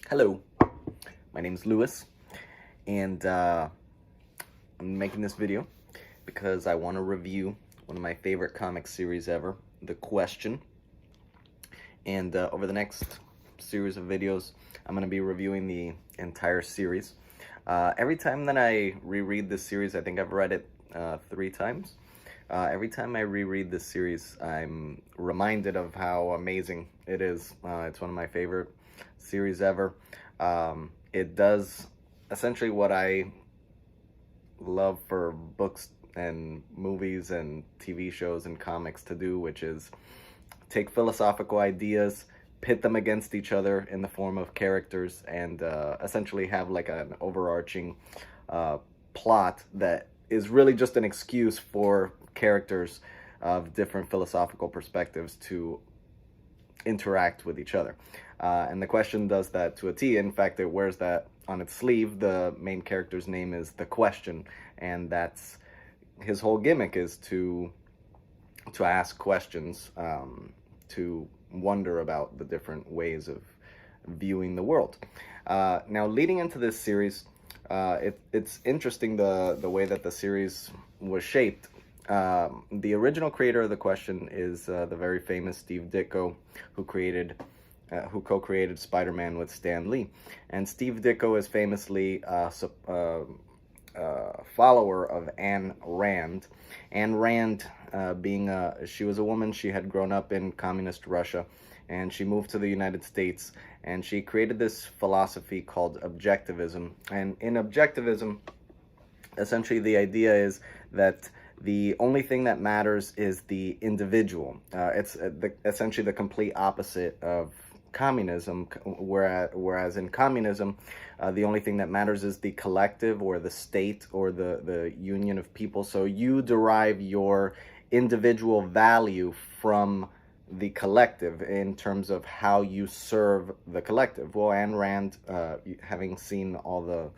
Hello, my name is Lewis, and I'm making this video because I want to review one of my favorite comic series ever, The Question. And over the next series of videos, I'm going to be reviewing the entire series. Every time that I reread this series, I think I've read it 3 times. Every time I reread this series, I'm reminded of how amazing it is. It's one of my favorite series ever. It does essentially what I love for books and movies and TV shows and comics to do, which is take philosophical ideas, pit them against each other in the form of characters, and essentially have like an overarching plot that is really just an excuse for characters of different philosophical perspectives to interact with each other. And The Question does that to a T. In fact, it wears that on its sleeve. The main character's name is The Question, and that's his whole gimmick, is to ask questions, to wonder about the different ways of viewing the world. Now, leading into this series, it's interesting the way that the series was shaped. The original creator of The Question is the very famous Steve Ditko, who co-created Spider-Man with Stan Lee. And Steve Ditko is famously a follower of Ayn Rand. Ayn Rand, she was a woman. She had grown up in communist Russia, and she moved to the United States, and she created this philosophy called objectivism. And in objectivism, essentially the idea is that the only thing that matters is the individual. It's essentially the complete opposite of communism, whereas in communism, the only thing that matters is the collective or the state or the union of people. So you derive your individual value from the collective in terms of how you serve the collective. Well, Ayn Rand, having seen all the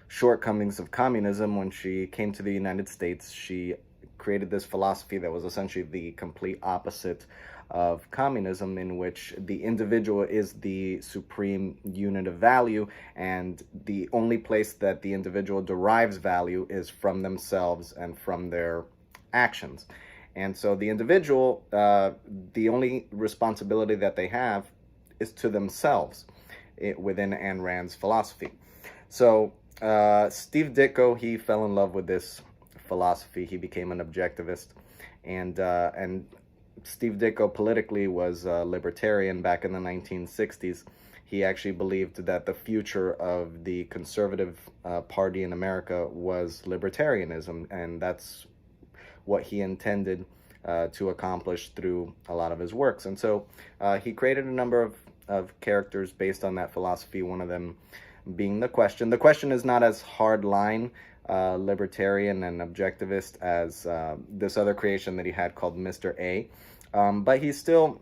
shortcomings of communism, when she came to the United States, she created this philosophy that was essentially the complete opposite of communism, in which the individual is the supreme unit of value, and the only place that the individual derives value is from themselves and from their actions. And so the individual, the only responsibility that they have is to themselves within Ayn Rand's philosophy. So Steve Ditko, he fell in love with this philosophy. He became an objectivist, and Steve Ditko politically was libertarian back in the 1960s. He actually believed that the future of the conservative party in America was libertarianism, and that's what he intended to accomplish through a lot of his works. And so he created a number of characters based on that philosophy, one of them being The Question. The Question is not as hardline libertarian and objectivist as this other creation that he had called Mr. A, but he's still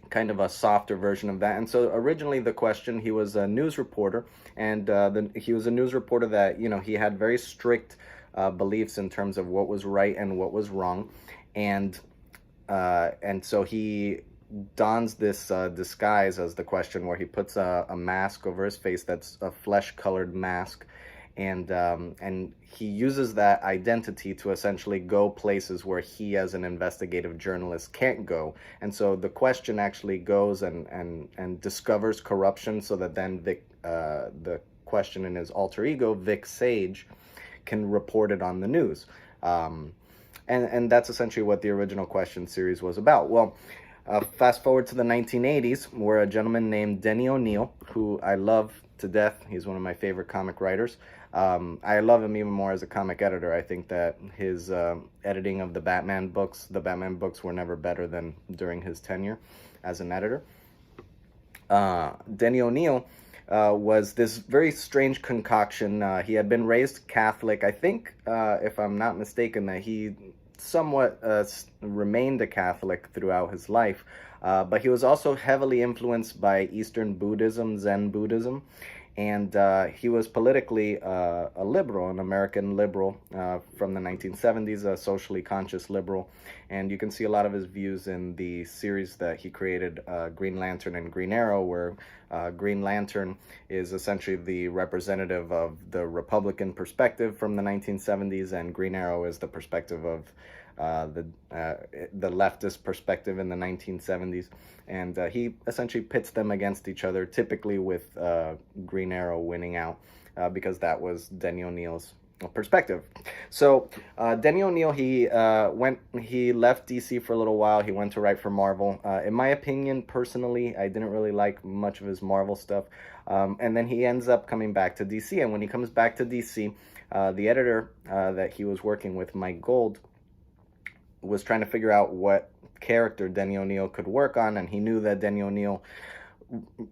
kind of a softer version of that. And so originally The Question, he was a news reporter, and he was a news reporter that, you know, he had very strict beliefs in terms of what was right and what was wrong, and so he dons this disguise as The Question, where he puts a mask over his face that's a flesh-colored mask, and he uses that identity to essentially go places where he, as an investigative journalist, can't go. And so The Question actually goes and discovers corruption, so that then The Question and his alter ego, Vic Sage, can report it on the news. And that's essentially what the original Question series was about. Well, fast forward to the 1980s, where a gentleman named Denny O'Neil, who I love to death, he's one of my favorite comic writers. I love him even more as a comic editor. I think that his editing of the Batman books were never better than during his tenure as an editor. Denny O'Neil was this very strange concoction. He had been raised Catholic. I think, if I'm not mistaken, that he somewhat remained a Catholic throughout his life, but he was also heavily influenced by Eastern Buddhism, Zen Buddhism, And he was politically a liberal, an American liberal from the 1970s, a socially conscious liberal. And you can see a lot of his views in the series that he created, Green Lantern and Green Arrow, where Green Lantern is essentially the representative of the Republican perspective from the 1970s, and Green Arrow is the perspective of the leftist perspective in the 1970s, and he essentially pits them against each other, typically with Green Arrow winning out because that was Denny O'Neil's perspective. So Denny O'Neil, he left DC for a little while. He went to write for Marvel. In my opinion, personally, I didn't really like much of his Marvel stuff. And then he ends up coming back to DC. And when he comes back to DC, the editor that he was working with, Mike Gold, was trying to figure out what character Denny O'Neil could work on, and he knew that Denny O'Neil,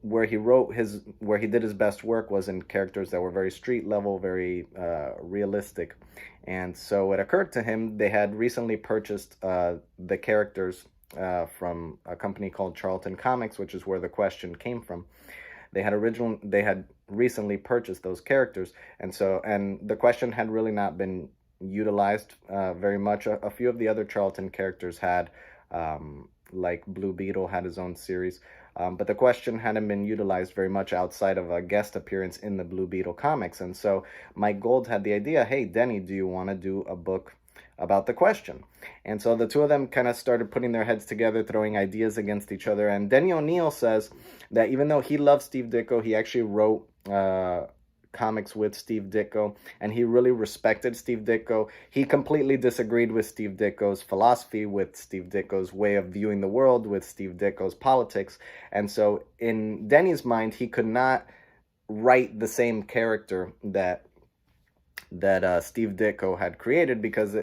where he did his best work was in characters that were very street level, very realistic. And so it occurred to him they had recently purchased the characters from a company called Charlton Comics, which is where the question came from. They had recently purchased those characters, and the question had really not been utilized very much. A few of the other Charlton characters had, like Blue Beetle had his own series, but the question hadn't been utilized very much outside of a guest appearance in the Blue Beetle comics. And so Mike Gold had the idea, hey, Denny, do you want to do a book about the question? And so the two of them kind of started putting their heads together, throwing ideas against each other. And Denny O'Neil says that even though he loves Steve Ditko, he actually wrote comics with Steve Ditko, and he really respected Steve Ditko. He completely disagreed with Steve Ditko's philosophy, with Steve Ditko's way of viewing the world, with Steve Ditko's politics. And so in Denny's mind, he could not write the same character that Steve Ditko had created, because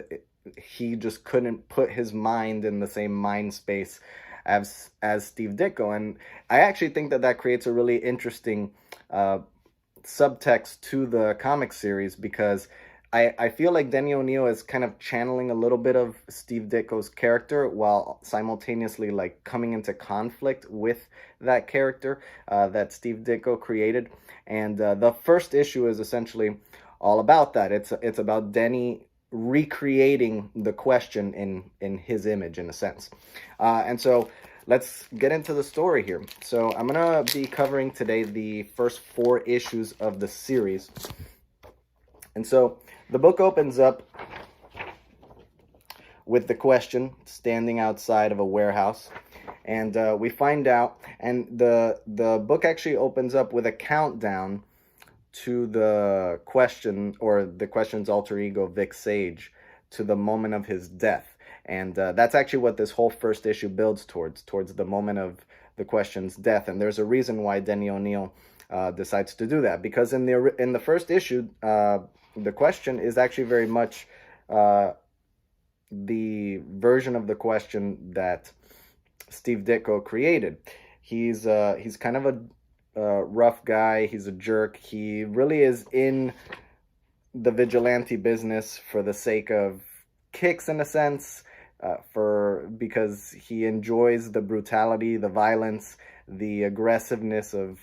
he just couldn't put his mind in the same mind space as Steve Ditko. And I actually think that creates a really interesting subtext to the comic series, because I feel like Denny O'Neil is kind of channeling a little bit of Steve Ditko's character while simultaneously like coming into conflict with that character that Steve Ditko created. And the first issue is essentially all about that. It's about Denny recreating the question in his image, in a sense. And so let's get into the story here. So I'm going to be covering today the first 4 issues of the series. And so the book opens up with the question standing outside of a warehouse. And we find out, and the book actually opens up with a countdown to the question, or the question's alter ego, Vic Sage, to the moment of his death. And that's actually what this whole first issue builds towards the moment of the question's death. And there's a reason why Denny O'Neil decides to do that, because in the first issue, the question is actually very much the version of the question that Steve Ditko created. He's kind of a rough guy. He's a jerk. He really is in the vigilante business for the sake of kicks, in a sense, because he enjoys the brutality, the violence, the aggressiveness of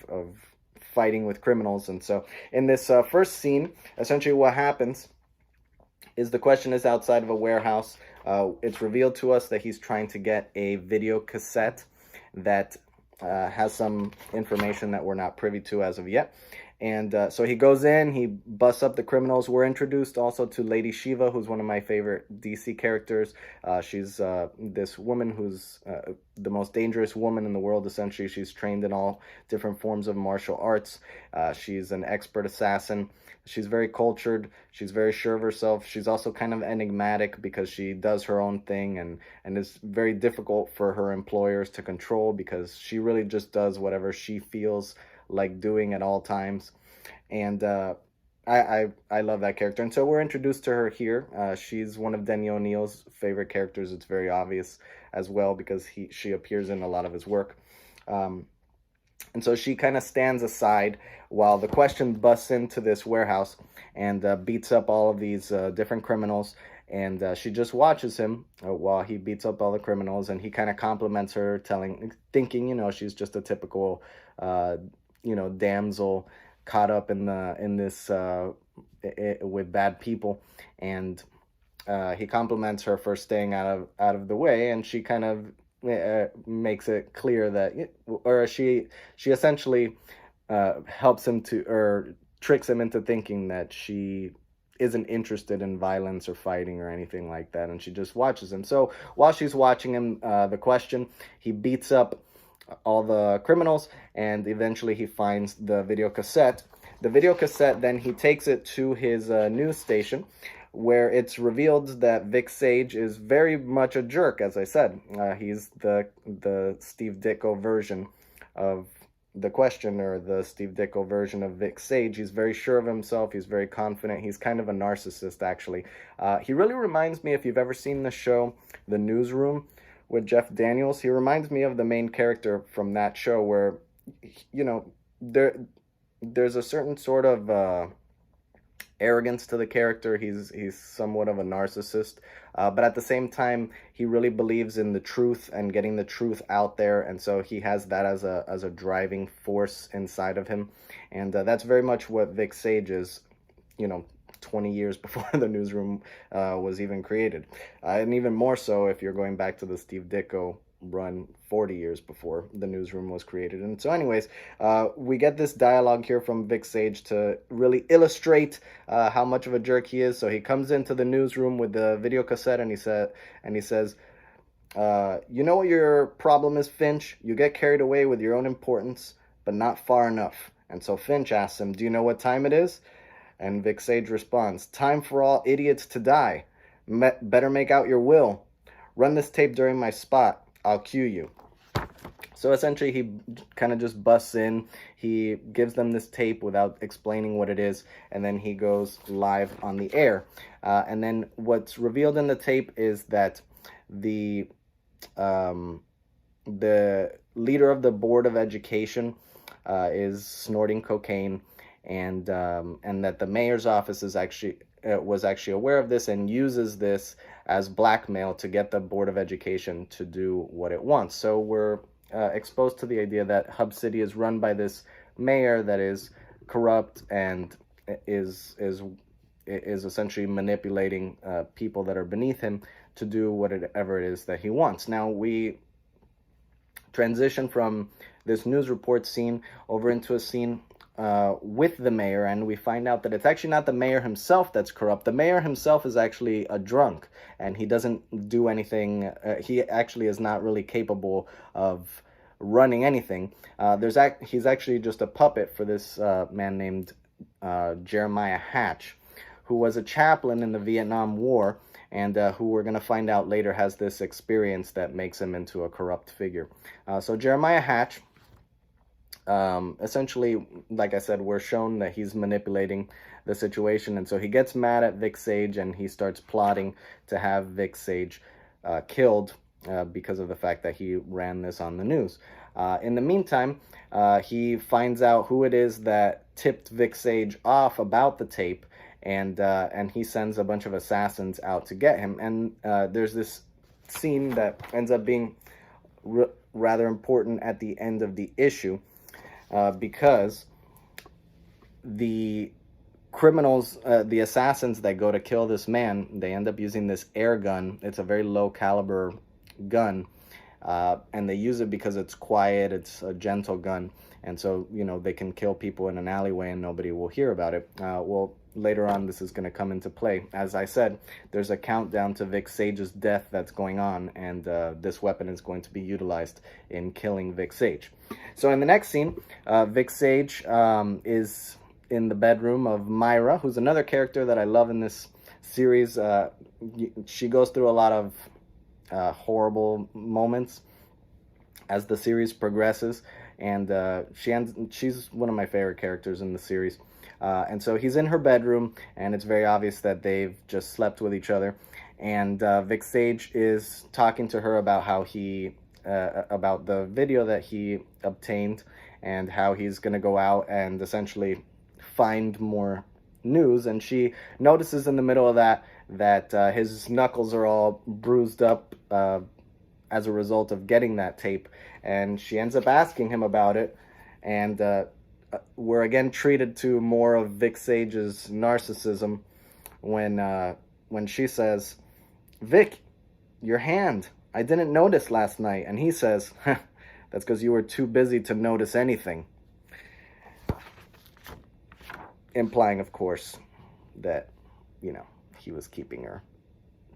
fighting with criminals. And so in this first scene, essentially what happens is the question is outside of a warehouse. It's revealed to us that he's trying to get a video cassette that has some information that we're not privy to as of yet. And so he goes in, he busts up the criminals. We're introduced also to Lady Shiva, who's one of my favorite DC characters. She's this woman who's the most dangerous woman in the world, essentially. She's trained in all different forms of martial arts. She's an expert assassin. She's very cultured. She's very sure of herself. She's also kind of enigmatic because she does her own thing, and is very difficult for her employers to control, because she really just does whatever she feels like doing at all times. And I love that character. And so we're introduced to her here. She's one of Denny O'Neil's favorite characters. It's very obvious as well, because she appears in a lot of his work. And so she kind of stands aside while the question busts into this warehouse and beats up all of these different criminals. And she just watches him while he beats up all the criminals. And he kind of compliments her, thinking, she's just a typical, damsel caught up in this with bad people, and he compliments her for staying out of the way, and she kind of makes it clear that, or she essentially helps him to, or tricks him into thinking that she isn't interested in violence or fighting or anything like that, and she just watches him. So while she's watching him, the question, he beats up all the criminals, and eventually he finds the video cassette. The video cassette, then he takes it to his news station, where it's revealed that Vic Sage is very much a jerk. As I said, he's the Steve Ditko version of the question, or the Steve Ditko version of Vic Sage. He's very sure of himself. He's very confident. He's kind of a narcissist, actually. He really reminds me, if you've ever seen the show The Newsroom with Jeff Daniels, he reminds me of the main character from that show, where, you know, there's a certain sort of arrogance to the character. He's somewhat of a narcissist, but at the same time, he really believes in the truth and getting the truth out there, and so he has that as a driving force inside of him, and that's very much what Vic Sage is, 20 years before the Newsroom was even created, and even more so if you're going back to the Steve Ditko run 40 years before the Newsroom was created. And so anyways, we get this dialogue here from Vic Sage to really illustrate how much of a jerk he is. So he comes into the newsroom with the video cassette, and he says, you know what your problem is, Finch? You get carried away with your own importance, but not far enough. And so Finch asks him, do you know what time it is? And Vic Sage responds, time for all idiots to die. Better make out your will. Run this tape during my spot. I'll cue you. So essentially, he kind of just busts in. He gives them this tape without explaining what it is, and then he goes live on the air. And then what's revealed in the tape is that the leader of the Board of Education is snorting cocaine, and that the mayor's office is was actually aware of this and uses this as blackmail to get the Board of Education to do what it wants. So we're exposed to the idea that Hub City is run by this mayor that is corrupt and is essentially manipulating people that are beneath him to do whatever it is that he wants. Now we transition from this news report scene over into a scene with the mayor, and we find out that it's actually not the mayor himself that's corrupt. The mayor himself is actually a drunk, and he doesn't do anything. He actually is not really capable of running anything. He's actually just a puppet for this man named Jeremiah Hatch, who was a chaplain in the Vietnam War, and who we're going to find out later has this experience that makes him into a corrupt figure. So Jeremiah Hatch, essentially, like I said, we're shown that he's manipulating the situation, and so he gets mad at Vic Sage, and he starts plotting to have Vic Sage killed because of the fact that he ran this on the news. In the meantime, he finds out who it is that tipped Vic Sage off about the tape, and he sends a bunch of assassins out to get him. And there's this scene that ends up being rather important at the end of the issue, because the criminals, the assassins that go to kill this man, they end up using this air gun. It's a very low caliber gun, and they use it because it's quiet, it's a gentle gun, and so, they can kill people in an alleyway and nobody will hear about it. Well, later on, this is going to come into play. As I said, there's a countdown to Vic Sage's death that's going on, and this weapon is going to be utilized in killing Vic Sage. So in the next scene, Vic Sage is in the bedroom of Myra, who's another character that I love in this series. She goes through a lot of horrible moments as the series progresses, and she's one of my favorite characters in the series. And so he's in her bedroom, and it's very obvious that they've just slept with each other. And Vic Sage is talking to her about how about the video that he obtained, and how he's going to go out and essentially find more news. And she notices in the middle of that his knuckles are all bruised up as a result of getting that tape. And she ends up asking him about it, and we're again treated to more of Vic Sage's narcissism when she says, "Vic, your hand. I didn't notice last night." And he says, "That's because you were too busy to notice anything." Implying, of course, that, he was keeping her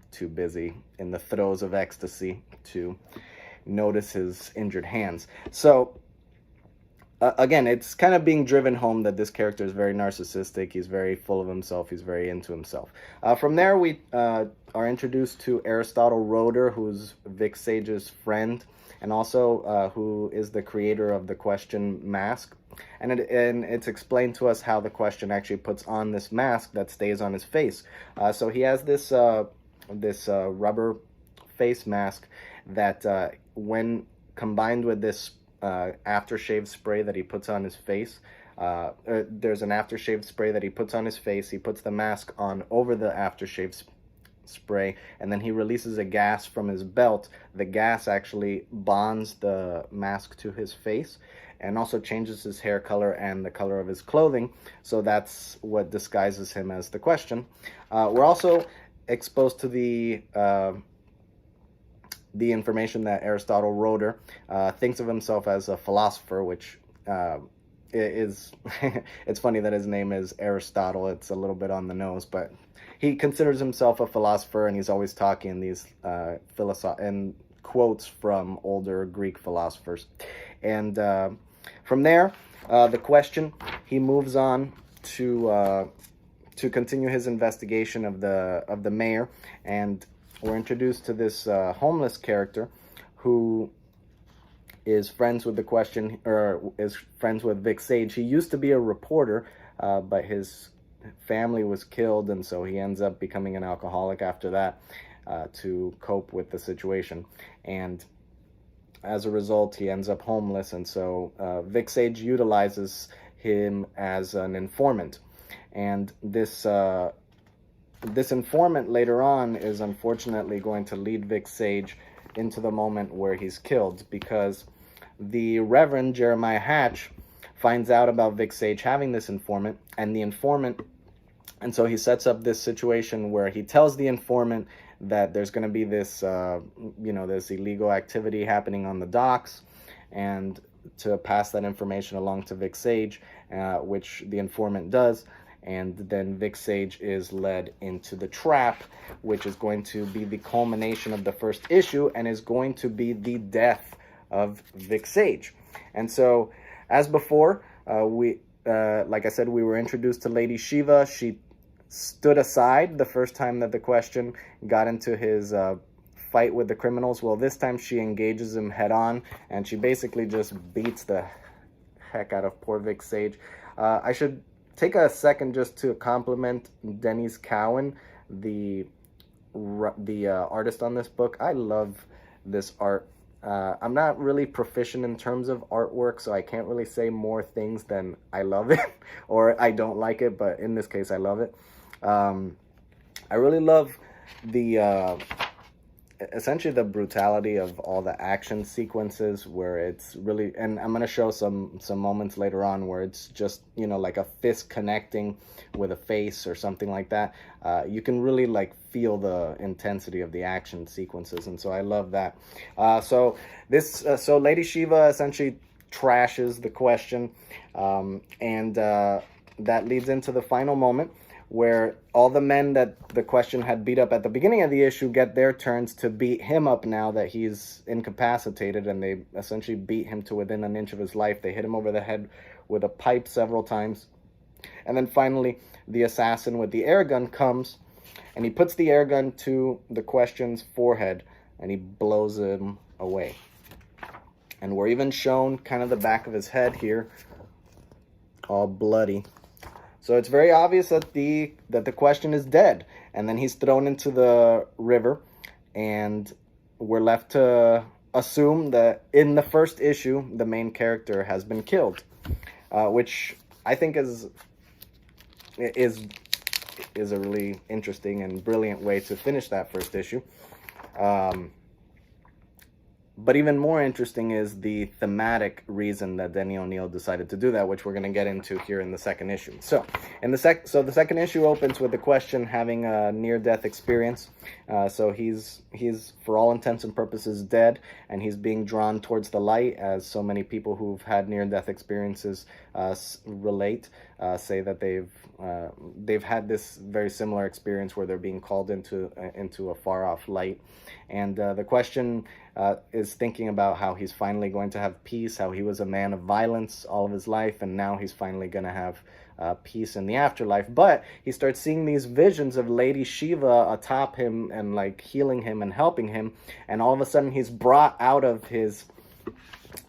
too busy in the throes of ecstasy to notice his injured hands. So, again, it's kind of being driven home that this character is very narcissistic. He's very full of himself. He's very into himself. From there, we are introduced to Aristotle Roeder, who's Vic Sage's friend, and also who is the creator of the question mask. And it's explained to us how the question actually puts on this mask that stays on his face. So he has this rubber face mask that, when combined with this aftershave spray that he puts on his face, there's an aftershave spray that he puts on his face. He puts the mask on over the aftershave spray, and then he releases a gas from his belt. The gas actually bonds the mask to his face and also changes his hair color and the color of his clothing. So that's what disguises him as the question. We're also exposed to the information that Aristotle Roeder thinks of himself as a philosopher, which is it's funny that his name is Aristotle. It's a little bit on the nose, but he considers himself a philosopher, and he's always talking these and quotes from older Greek philosophers. And from there, the question, he moves on to continue his investigation of the mayor, and we're introduced to this homeless character who is friends with the question, or is friends with Vic Sage. He used to be a reporter, but his family was killed, and so he ends up becoming an alcoholic after that to cope with the situation. And as a result, he ends up homeless, and so Vic Sage utilizes him as an informant. And this informant later on is unfortunately going to lead Vic Sage into the moment where he's killed, because the Reverend Jeremiah Hatch finds out about Vic Sage having this informant, and so he sets up this situation where he tells the informant that there's going to be this, this illegal activity happening on the docks, and to pass that information along to Vic Sage, which the informant does. And then Vic Sage is led into the trap, which is going to be the culmination of the first issue and is going to be the death of Vic Sage. And so, as before, like I said, we were introduced to Lady Shiva. She stood aside the first time that the question got into his fight with the criminals. Well, this time she engages him head on, and she basically just beats the heck out of poor Vic Sage. I should take a second just to compliment Denny Cowan, the artist on this book. I love this art. I'm not really proficient in terms of artwork, so I can't really say more things than I love it or I don't like it, but in this case, I love it. I really love essentially the brutality of all the action sequences, where it's really, and I'm going to show some moments later on where it's just, like a fist connecting with a face or something like that. You can really feel the intensity of the action sequences, and so I love that. So Lady Shiva essentially trashes the question, and that leads into the final moment, where all the men that the question had beat up at the beginning of the issue get their turns to beat him up now that he's incapacitated, and they essentially beat him to within an inch of his life. They hit him over the head with a pipe several times. And then finally, the assassin with the air gun comes, and he puts the air gun to the question's forehead, and he blows him away. And we're even shown kind of the back of his head here, all bloody. So it's very obvious that the question is dead. And then he's thrown into the river, and we're left to assume that in the first issue, the main character has been killed, which I think is a really interesting and brilliant way to finish that first issue. But even more interesting is the thematic reason that Denny O'Neil decided to do that, which we're going to get into here in the second issue. So, the second issue opens with the question having a near-death experience. So he's for all intents and purposes dead, and he's being drawn towards the light, as so many people who've had near-death experiences relate. Say that they've had this very similar experience where they're being called into a far-off light. And the question is thinking about how he's finally going to have peace, how he was a man of violence all of his life, and now he's finally going to have peace in the afterlife. But he starts seeing these visions of Lady Shiva atop him and like healing him and helping him, and all of a sudden he's brought out of his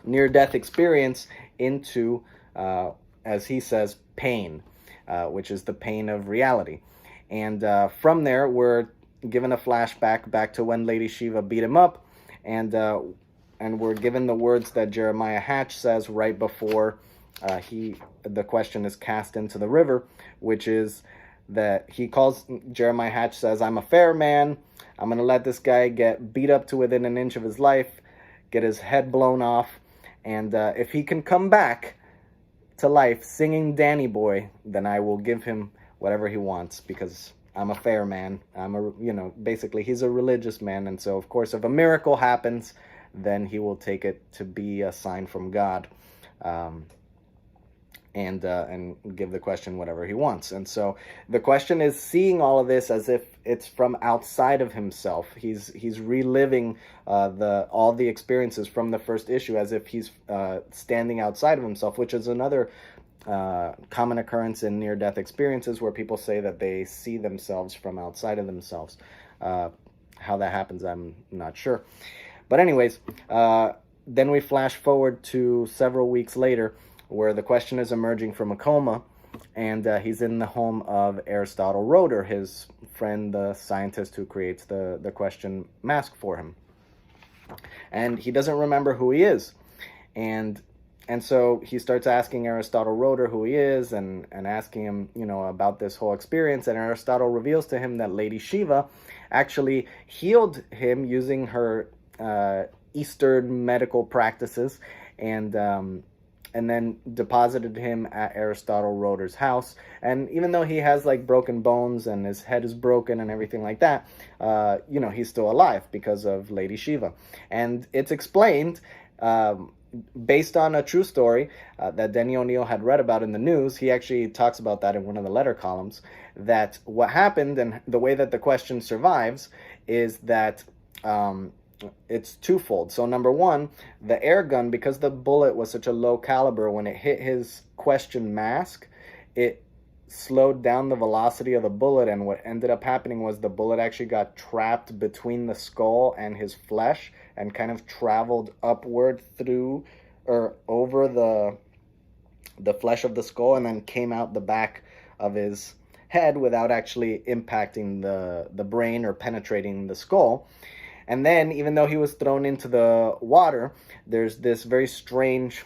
near-death experience into, as he says, pain, which is the pain of reality. And from there, we're given a flashback back to when Lady Shiva beat him up, and we're given the words that Jeremiah Hatch says right before the question is cast into the river, which is that Jeremiah Hatch says, "I'm a fair man. I'm going to let this guy get beat up to within an inch of his life, get his head blown off, and if he can come back to life singing Danny Boy, then I will give him whatever he wants, because I'm a fair man." Basically he's a religious man, and so of course if a miracle happens, then he will take it to be a sign from God, and give the question whatever he wants. And so the question is seeing all of this as if it's from outside of himself. He's reliving all the experiences from the first issue as if he's standing outside of himself, which is another common occurrence in near-death experiences, where people say that they see themselves from outside of themselves. How that happens, I'm not sure. But anyways, then we flash forward to several weeks later, where the question is emerging from a coma, and he's in the home of Aristotle Roeder, his friend, the scientist who creates the question mask for him. And he doesn't remember who he is. And so he starts asking Aristotle Roeder who he is, and asking him, about this whole experience. And Aristotle reveals to him that Lady Shiva actually healed him using her Eastern medical practices, and then deposited him at Aristotle Roeder's house. And even though he has like broken bones and his head is broken and everything like that, he's still alive because of Lady Shiva. And it's explained, based on a true story that Denny O'Neil had read about in the news. He actually talks about that in one of the letter columns, that what happened and the way that the question survives is that it's twofold. So number one, the air gun, because the bullet was such a low caliber, when it hit his question mask, it slowed down the velocity of the bullet, and what ended up happening was the bullet actually got trapped between the skull and his flesh and kind of traveled upward through or over the flesh of the skull, and then came out the back of his head without actually impacting the brain or penetrating the skull. And then, even though he was thrown into the water, there's this very strange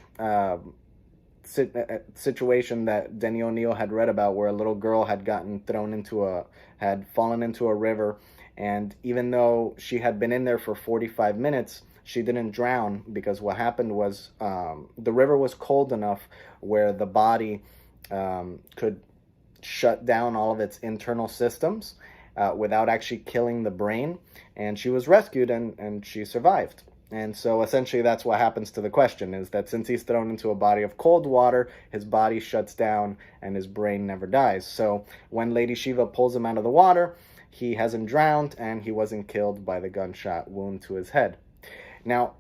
situation that Denny O'Neil had read about, where a little girl had had fallen into a river, and even though she had been in there for 45 minutes, she didn't drown, because what happened was the river was cold enough where the body could shut down all of its internal systems without actually killing the brain, and she was rescued, and she survived. And so essentially that's what happens to the question, is that since he's thrown into a body of cold water, his body shuts down and his brain never dies. So when Lady Shiva pulls him out of the water, he hasn't drowned and he wasn't killed by the gunshot wound to his head. Now,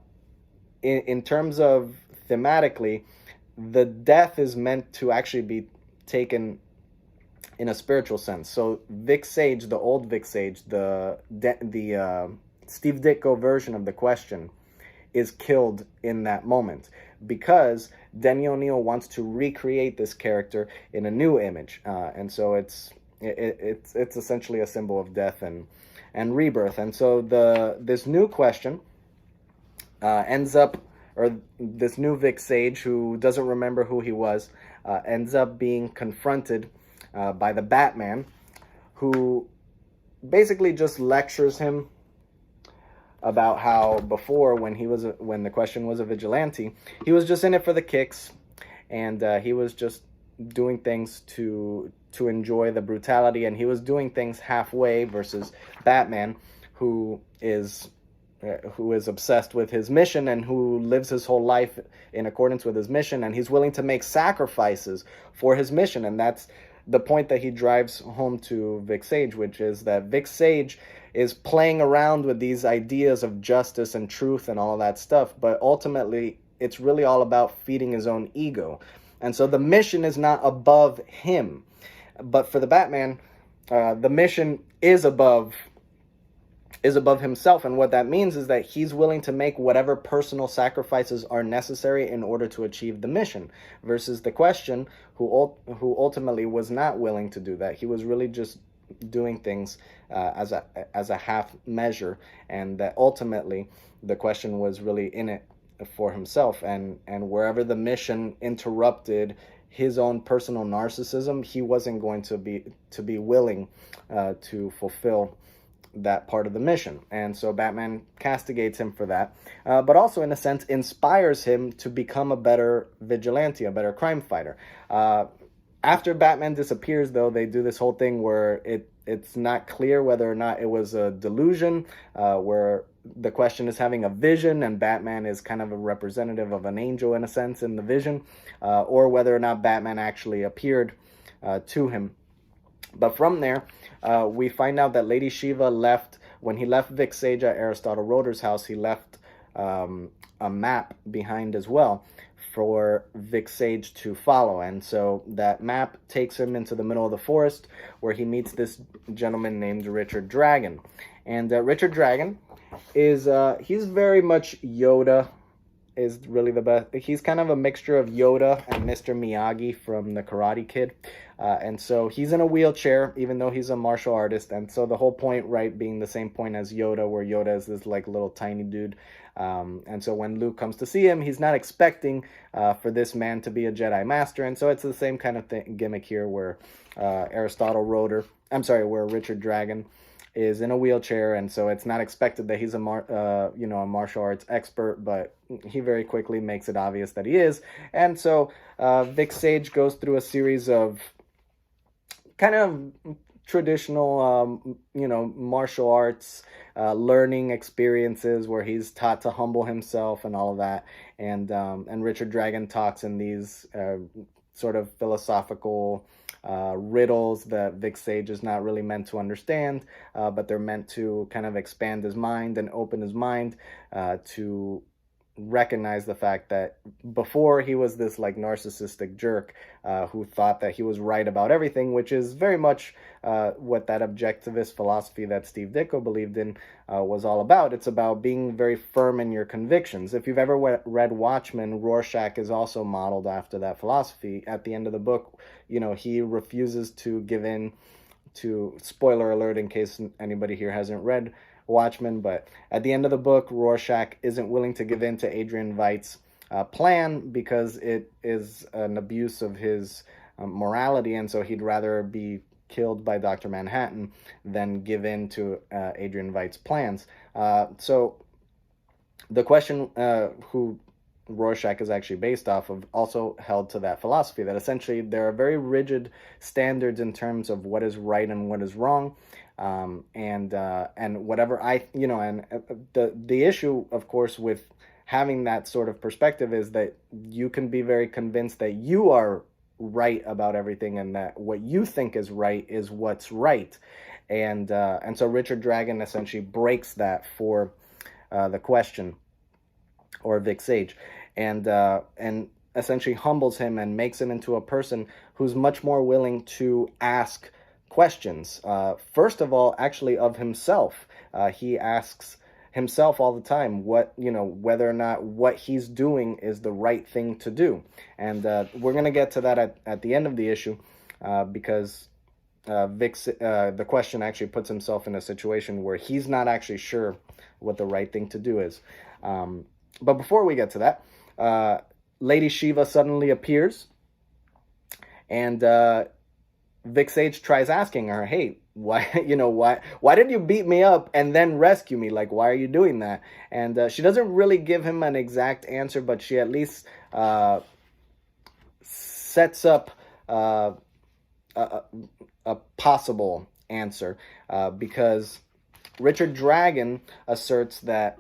in terms of thematically, the death is meant to actually be taken in a spiritual sense. So Vic Sage, the old Vic Sage, the Steve Ditko version of the question, is killed in that moment, because Denny O'Neil wants to recreate this character in a new image, and so it's essentially a symbol of death and rebirth. And so this new question ends up, or this new Vic Sage, who doesn't remember who he was, ends up being confronted by the Batman, who basically just lectures him about how before, when the Question was a vigilante, he was just in it for the kicks, and he was just doing things to enjoy the brutality, and he was doing things halfway, versus Batman, who is obsessed with his mission and who lives his whole life in accordance with his mission, and he's willing to make sacrifices for his mission. And that's the point that he drives home to Vic Sage, which is that Vic Sage is playing around with these ideas of justice and truth and all of that stuff, but ultimately it's really all about feeding his own ego. And so the mission is not above him, but for the Batman, the mission is above himself. And what that means is that he's willing to make whatever personal sacrifices are necessary in order to achieve the mission, versus the Question, who ultimately was not willing to do that. He was really just doing things as a half measure, and that ultimately the Question was really in it for himself, and wherever the mission interrupted his own personal narcissism, he wasn't going to be willing to fulfill that part of the mission. And so Batman castigates him for that, but also in a sense inspires him to become a better vigilante, a better crime fighter. After Batman disappears, though, they do this whole thing where it's not clear whether or not it was a delusion, where the Question is having a vision and Batman is kind of a representative of an angel in a sense in the vision, or whether or not Batman actually appeared to him. But from there, we find out that Lady Shiva left, when he left Vic Sage at Aristotle Roeder's house, he left a map behind as well for Vic Sage to follow. And so that map takes him into the middle of the forest, where he meets this gentleman named Richard Dragon. And Richard Dragon is, he's very much Yoda, is really the best. He's kind of a mixture of Yoda and Mr. Miyagi from the Karate Kid. And so he's in a wheelchair, even though he's a martial artist. And so the whole point, right, being the same point as Yoda, where Yoda is this like little tiny dude. And so when Luke comes to see him, he's not expecting for this man to be a Jedi Master. And so it's the same kind of gimmick here, where where Richard Dragon is in a wheelchair, and so it's not expected that he's a martial arts expert, but he very quickly makes it obvious that he is. And so Vic Sage goes through a series of kind of traditional, martial arts learning experiences, where he's taught to humble himself and all of that. And Richard Dragon talks in these sort of philosophical riddles that Vic Sage is not really meant to understand, but they're meant to kind of expand his mind and open his mind to recognize the fact that before he was this like narcissistic jerk who thought that he was right about everything, which is very much what that objectivist philosophy that Steve Ditko believed in was all about. It's about being very firm in your convictions. If you've ever read Watchmen, Rorschach is also modeled after that philosophy. At the end of the book, he refuses to give in to, spoiler alert in case anybody here hasn't read Watchmen, but at the end of the book, Rorschach isn't willing to give in to Adrian Veidt's plan because it is an abuse of his morality, and so he'd rather be killed by Dr. Manhattan than give in to Adrian Veidt's plans. So the Question, who Rorschach is actually based off of, also held to that philosophy, that essentially there are very rigid standards in terms of what is right and what is wrong. And whatever the issue, of course, with having that sort of perspective is that you can be very convinced that you are right about everything, and that what you think is right is what's right. And so Richard Dragon essentially breaks that for the Question, or Vic Sage, and essentially humbles him and makes him into a person who's much more willing to ask questions. First of all, actually of himself. He asks himself all the time whether or not what he's doing is the right thing to do. And we're going to get to that at the end of the issue, because the Question actually puts himself in a situation where he's not actually sure what the right thing to do is. But before we get to that, Lady Shiva suddenly appears, and Vic Sage tries asking her, hey, why, why did you beat me up and then rescue me? Like, why are you doing that? And she doesn't really give him an exact answer, but she at least sets up a, a possible answer, because Richard Dragon asserts that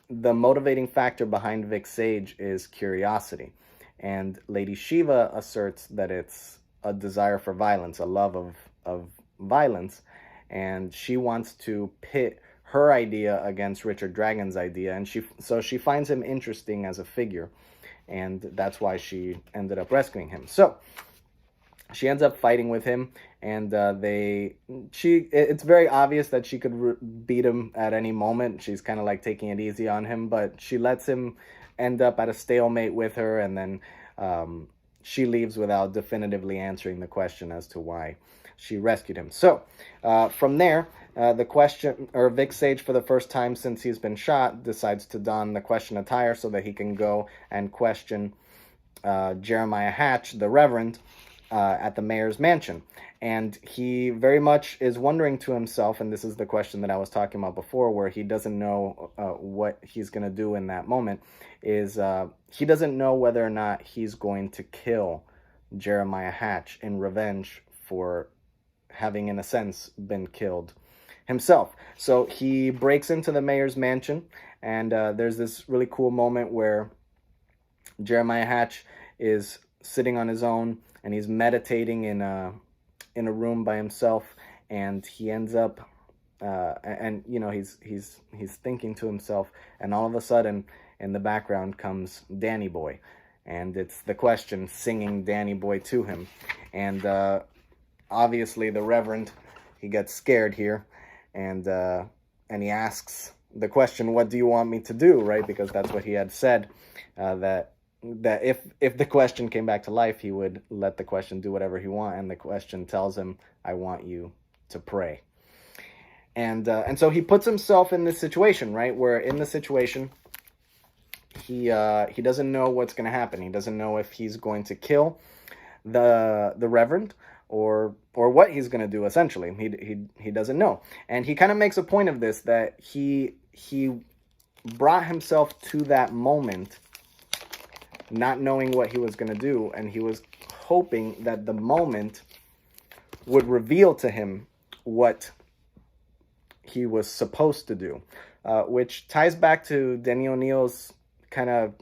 the motivating factor behind Vic Sage is curiosity, and Lady Shiva asserts that it's a desire for violence, a love of violence, and she wants to pit her idea against Richard Dragon's idea, and she finds him interesting as a figure, and that's why she ended up rescuing him. So she ends up fighting with him, and it's very obvious that she could beat him at any moment. She's kind of like taking it easy on him, but she lets him end up at a stalemate with her, and then she leaves without definitively answering the question as to why she rescued him. So from there, Vic Sage, for the first time since he's been shot, decides to don the question attire so that he can go and question Jeremiah Hatch, the Reverend, at the mayor's mansion. And he very much is wondering to himself, and this is the question that I was talking about before, where he doesn't know what he's going to do in that moment, is he doesn't know whether or not he's going to kill Jeremiah Hatch in revenge for having, in a sense, been killed himself. So he breaks into the mayor's mansion, and there's this really cool moment where Jeremiah Hatch is sitting on his own, and he's meditating in a room by himself, and he ends up he's thinking to himself, and all of a sudden in the background comes Danny Boy, and it's the question singing Danny Boy to him. And obviously the Reverend, he gets scared here, and he asks the question, what do you want me to do, right? Because that's what he had said, that if the question came back to life, he would let the question do whatever he wants, and the question tells him, I want you to pray. And so he puts himself in this situation, right, where in the situation he doesn't know what's going to happen. He doesn't know if he's going to kill the Reverend or what he's going to do. Essentially, he doesn't know, and he kind of makes a point of this, that he brought himself to that moment not knowing what he was going to do, and he was hoping that the moment would reveal to him what he was supposed to do, which ties back to Denny O'Neil's kind of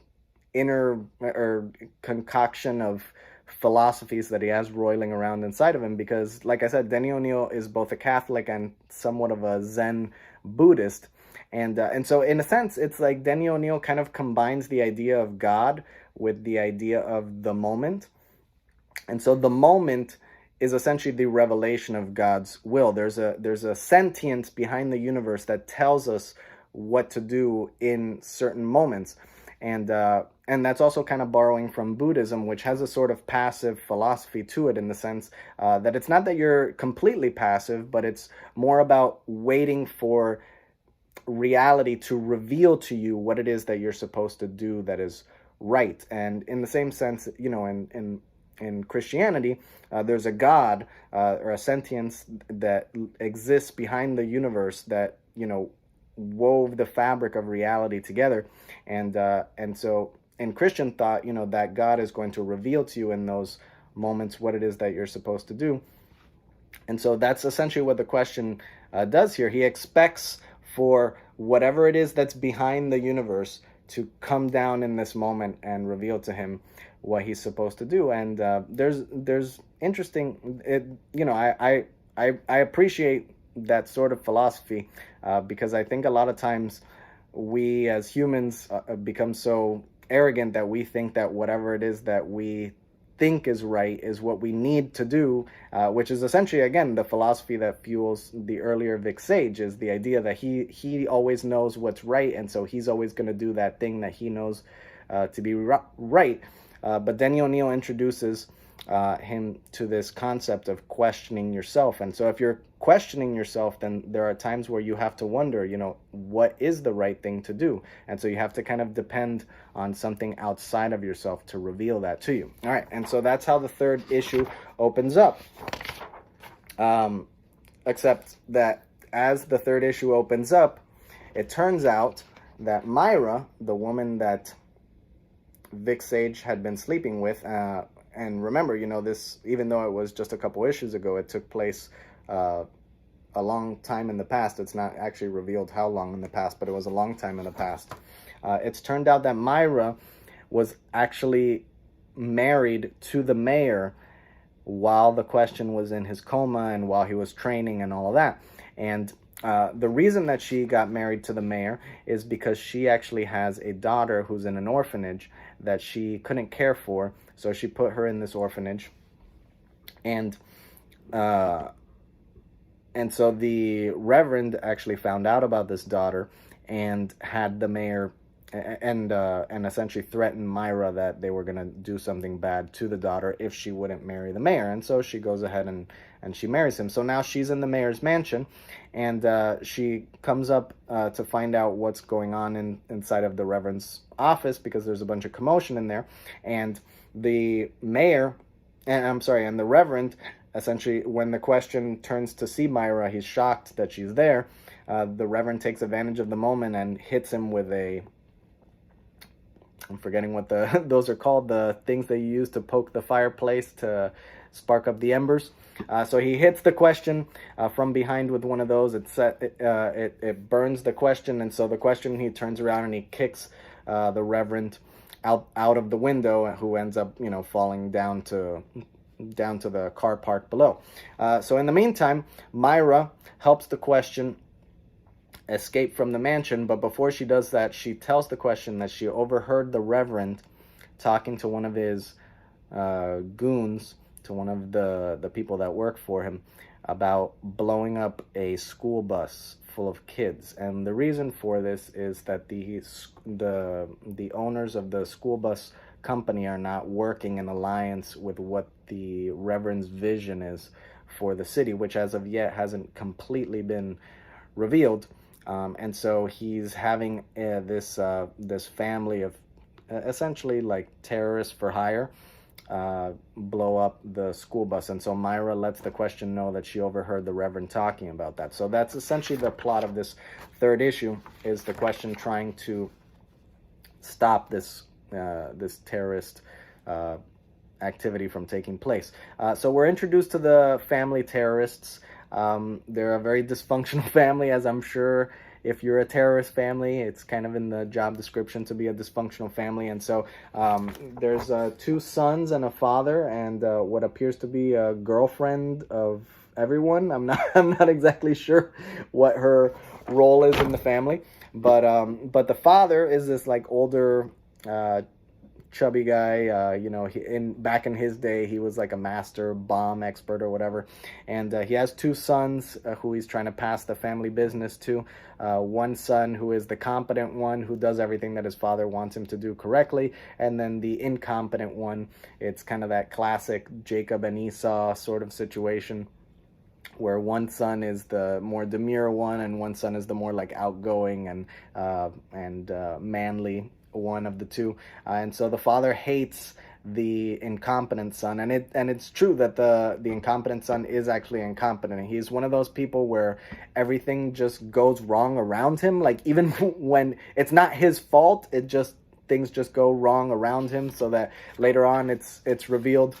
inner or concoction of philosophies that he has roiling around inside of him, because, like I said, Denny O'Neil is both a Catholic and somewhat of a Zen Buddhist, and so in a sense, it's like Denny O'Neil kind of combines the idea of God with the idea of the moment. And so the moment is essentially the revelation of God's will. There's a sentience behind the universe that tells us what to do in certain moments. And that's also kind of borrowing from Buddhism, which has a sort of passive philosophy to it, in the sense that it's not that you're completely passive, but it's more about waiting for reality to reveal to you what it is that you're supposed to do that is right. And in the same sense, in Christianity, there's a God or a sentience that exists behind the universe that wove the fabric of reality together, and so in Christian thought, that God is going to reveal to you in those moments what it is that you're supposed to do. And so that's essentially what the question does here. He expects for whatever it is that's behind the universe to come down in this moment and reveal to him what he's supposed to do. And there's interesting, I appreciate that sort of philosophy, because I think a lot of times we as humans become so arrogant that we think that whatever it is that we think is right is what we need to do, which is essentially, again, the philosophy that fuels the earlier Vic Sage, is the idea that he always knows what's right, and so he's always going to do that thing that he knows to be right. But Denny O'Neil introduces him to this concept of questioning yourself. And so if you're questioning yourself, then there are times where you have to wonder, what is the right thing to do? And so you have to kind of depend on something outside of yourself to reveal that to you. All right, and so that's how the third issue opens up. Except that as the third issue opens up, it turns out that Myra, the woman that Vic Sage had been sleeping with, and remember, this, even though it was just a couple issues ago, it took place a long time in the past. It's not actually revealed how long in the past, but it was a long time in the past. It's turned out that Myra was actually married to the mayor while the Question was in his coma and while he was training and all of that. And the reason that she got married to the mayor is because she actually has a daughter who's in an orphanage that she couldn't care for, so she put her in this orphanage. And so the Reverend actually found out about this daughter and had the mayor and essentially threatened Myra that they were going to do something bad to the daughter if she wouldn't marry the mayor. And so she goes ahead and she marries him. So now she's in the mayor's mansion, and she comes up to find out what's going on inside of the Reverend's office, because there's a bunch of commotion in there. And the mayor, and the Reverend, essentially, when the Question turns to see Myra, he's shocked that she's there. The Reverend takes advantage of the moment and hits him with I'm forgetting what those are called, the things that you use to poke the fireplace to spark up the embers. So he hits the Question from behind with one of those. It burns the Question, and so the Question, he turns around and he kicks the Reverend out of the window, who ends up falling down to the car park below. So in the meantime, Myra helps the Question escape from the mansion, but before she does that, she tells the Question that she overheard the Reverend talking to one of his goons, to one of the people that work for him, about blowing up a school bus full of kids. And the reason for this is that the owners of the school bus company are not working in alliance with what the Reverend's vision is for the city, which as of yet hasn't completely been revealed. And so he's having this family of essentially like terrorists for hire blow up the school bus. And so Myra lets the Question know that she overheard the Reverend talking about that. So that's essentially the plot of this third issue, is the Question trying to stop this terrorist activity from taking place. So we're introduced to the family terrorists. They're a very dysfunctional family, as I'm sure if you're a terrorist family, it's kind of in the job description to be a dysfunctional family. And so there's 2 sons and a father, and what appears to be a girlfriend of everyone. I'm not exactly sure what her role is in the family, but the father is this like older chubby guy. Back in his day, he was like a master bomb expert or whatever, and he has 2 sons who he's trying to pass the family business to. One son who is the competent one, who does everything that his father wants him to do correctly, and then the incompetent one. It's kind of that classic Jacob and Esau sort of situation, where one son is the more demure one, and one son is the more like outgoing and manly one of the 2. And so the father hates the incompetent son, and it's true that the incompetent son is actually incompetent. He's one of those people where everything just goes wrong around him, like even when it's not his fault, things just go wrong around him, so that later on it's revealed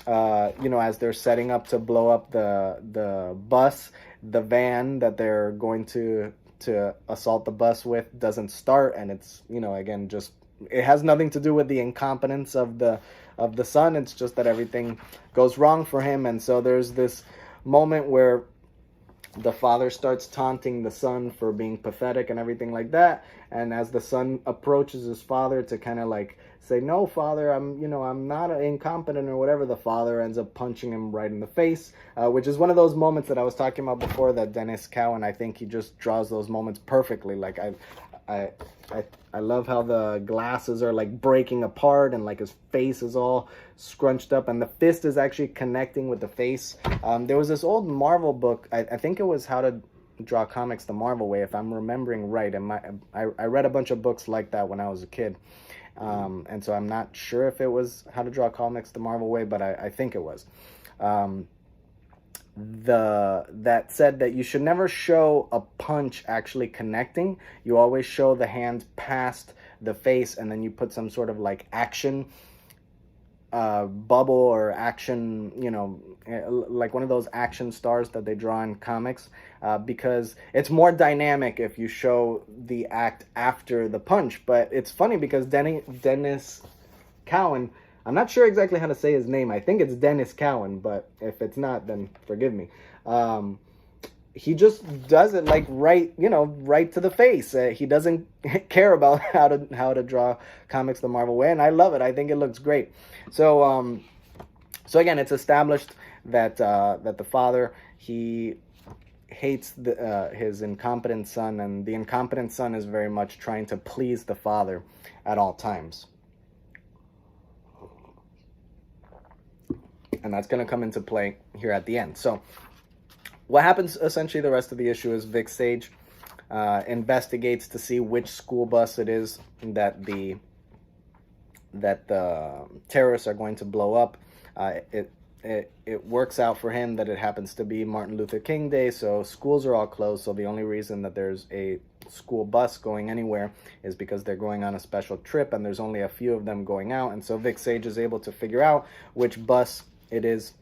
as they're setting up to blow up the bus, the van that they're going to assault the bus with doesn't start, and it's again, just it has nothing to do with the incompetence of the son. It's just that everything goes wrong for him. And so there's this moment where the father starts taunting the son for being pathetic and everything like that, and as the son approaches his father to kind of like say, "No, father, I'm not incompetent," or whatever, the father ends up punching him right in the face, which is one of those moments that I was talking about before, that Dennis Cowan, I think he just draws those moments perfectly. Like I love how the glasses are like breaking apart, and like his face is all scrunched up, and the fist is actually connecting with the face. There was this old Marvel book, I think it was How to Draw Comics the Marvel Way, if I'm remembering right. I read a bunch of books like that when I was a kid. And so I'm not sure if it was How to Draw Comics the Marvel Way, but I think it was. that said that you should never show a punch actually connecting. You always show the hand past the face, and then you put some sort of like action bubble or action, like one of those action stars that they draw in comics, because it's more dynamic if you show the act after the punch. But it's funny because Dennis Cowan, I'm not sure exactly how to say his name. I think it's Dennis Cowan, but if it's not, then forgive me. He just does it like right to the face. He doesn't care about how to draw comics the Marvel way, and I love it. I think it looks great. So again, it's established that the father, he hates his incompetent son, and the incompetent son is very much trying to please the father at all times. And that's going to come into play here at the end. So what happens essentially the rest of the issue is Vic Sage investigates to see which school bus it is that the terrorists are going to blow up. It works out for him that it happens to be Martin Luther King Day, so schools are all closed. So the only reason that there's a school bus going anywhere is because they're going on a special trip, and there's only a few of them going out. And so Vic Sage is able to figure out which bus it is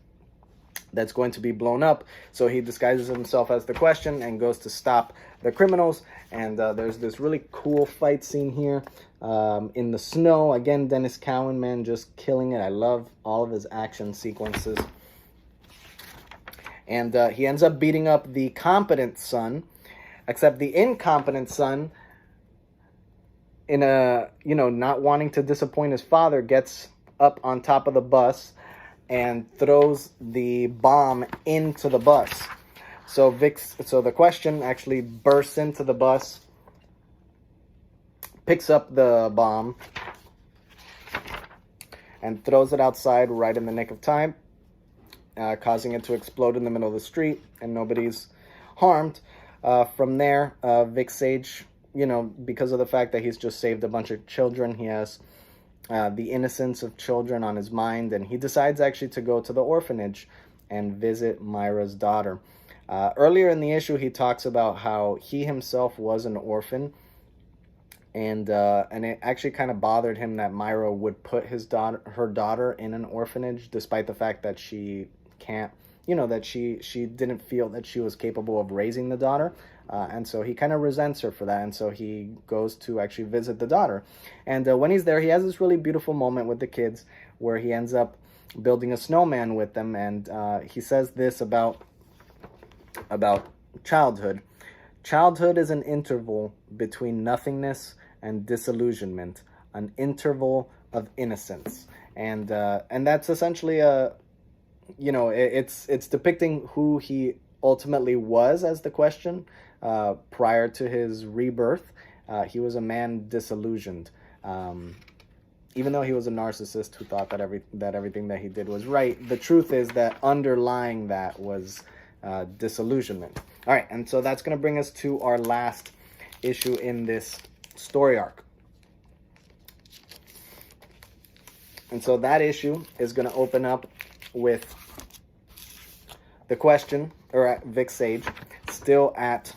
that's going to be blown up. So he disguises himself as the Question and goes to stop the criminals. And there's this really cool fight scene here in the snow. Again, Dennis Cowan, man, just killing it. I love all of his action sequences. And he ends up beating up the competent son, except the incompetent son, in a, not wanting to disappoint his father, gets up on top of the bus and throws the bomb into the bus. So the Question actually bursts into the bus, picks up the bomb, and throws it outside right in the nick of time, causing it to explode in the middle of the street, and nobody's harmed. From there, Vic Sage, because of the fact that he's just saved a bunch of children, he has the innocence of children on his mind, and he decides actually to go to the orphanage and visit Myra's daughter. Earlier in the issue, he talks about how he himself was an orphan, and it actually kind of bothered him that Myra would put her daughter in an orphanage, despite the fact that she can't, that she didn't feel that she was capable of raising the daughter. And so he kind of resents her for that. And so he goes to actually visit the daughter. And when he's there, he has this really beautiful moment with the kids where he ends up building a snowman with them. And he says this about childhood. Childhood is an interval between nothingness and disillusionment, an interval of innocence. And that's essentially it's depicting who he ultimately was as the Question. Prior to his rebirth, he was a man disillusioned. Even though he was a narcissist who thought that everything that he did was right, the truth is that underlying that was disillusionment. All right, and so that's going to bring us to our last issue in this story arc. And so that issue is going to open up with the Question, or Vic Sage, still at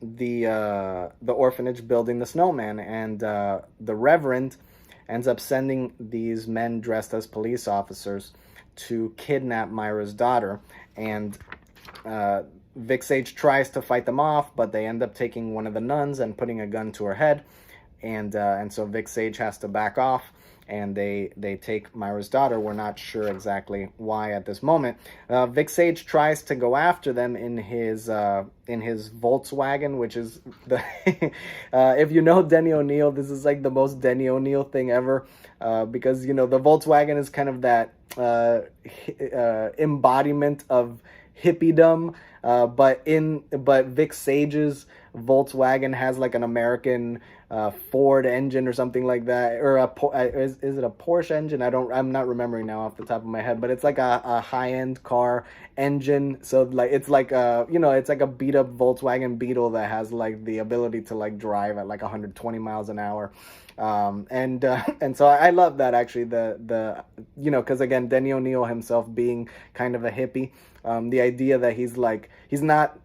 the orphanage building the snowman, and the Reverend ends up sending these men dressed as police officers to kidnap Myra's daughter, and Vic Sage tries to fight them off, but they end up taking one of the nuns and putting a gun to her head, and so Vic Sage has to back off, and they take Myra's daughter. We're not sure exactly why at this moment. Vic Sage tries to go after them in his Volkswagen, which is the if you know Denny O'Neil, this is like the most Denny O'Neil thing ever, because the Volkswagen is kind of that embodiment of hippiedom, but Vic Sage's Volkswagen has like an American Ford engine or something like that, or is it a Porsche engine? I'm not remembering now off the top of my head, but it's like a high-end car engine. So like it's like a, it's like a beat up Volkswagen Beetle that has like the ability to like drive at like 120 miles an hour. And so I love that, actually, because again, Denny O'Neil himself being kind of a hippie, the idea that he's not